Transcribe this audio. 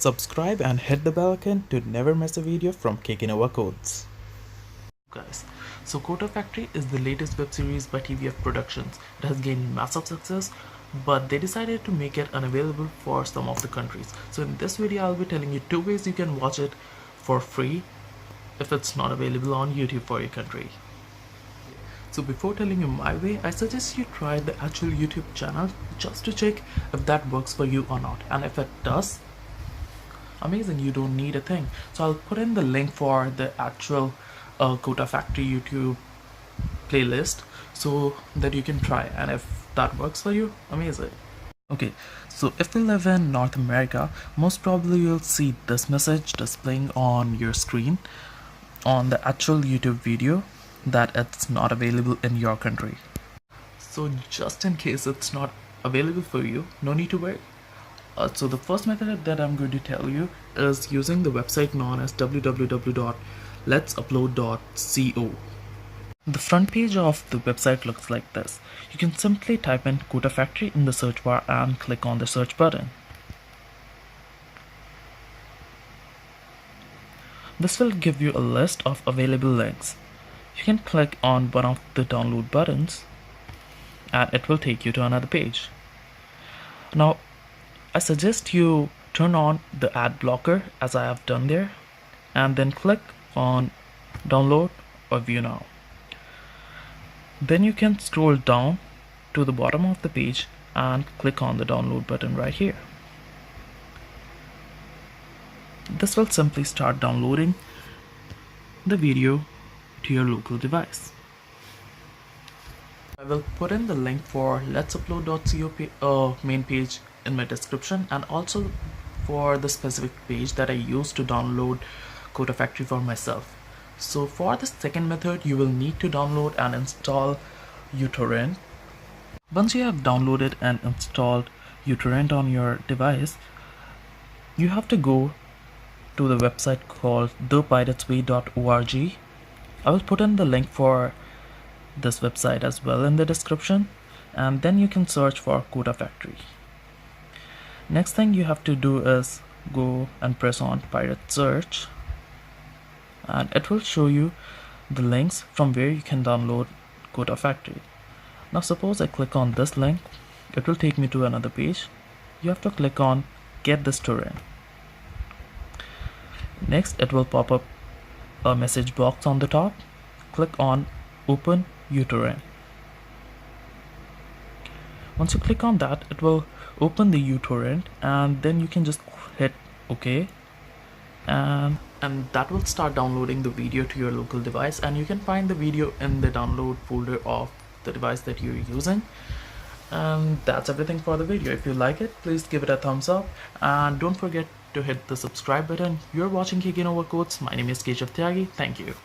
Subscribe and hit the bell icon to never miss a video from Kicking Over Codes. Guys, so Kota Factory is the latest web series by TVF Productions. It has gained massive success, but they decided to make it unavailable for some of the countries. So in this video, I'll be telling you 2 ways you can watch it for free if it's not available on YouTube for your country. So before telling you my way, I suggest you try the actual YouTube channel just to check if that works for you or not. And if it does, amazing, you don't need a thing. So I'll put in the link for the actual Kota Factory YouTube playlist so that you can try, and if that works for you, amazing. Okay, so if you live in North America, most probably you'll see this message displaying on your screen on the actual YouTube video that it's not available in your country. So just in case it's not available for you, no need to worry. So the first method that I'm going to tell you is using the website known as www.letsupload.co. The front page of the website looks like this. You can simply type in Kota Factory in the search bar and click on the search button. This will give you a list of available links. You can click on one of the download buttons and it will take you to another page. Now, I suggest you turn on the ad blocker as I have done there, and then click on download or view now. Then you can scroll down to the bottom of the page and click on the download button right here. This will simply start downloading the video to your local device. I will put in the link for letsupload.co main page in my description, and also for the specific page that I used to download Kota Factory for myself. So for the second method, you will need to download and install uTorrent. Once you have downloaded and installed uTorrent on your device, you have to go to the website called thepiratesway.org. I will put in the link for this website as well in the description, and then you can search for Kota Factory. Next thing you have to do is go and press on pirate search, and it will show you the links from where you can download Kota Factory. Now suppose I click on this link, it will take me to another page. You have to click on get this torrent. Next it will pop up a message box on the top. Click on open uTorrent. Once you click on that, it will open the uTorrent, and then you can just hit OK, and that will start downloading the video to your local device, and you can find the video in the download folder of the device that you're using. And that's everything for the video. If you like it, please give it a thumbs up, and don't forget to hit the subscribe button. You're watching Kicking Over Codes. My name is Keshav Tyagi. Thank you.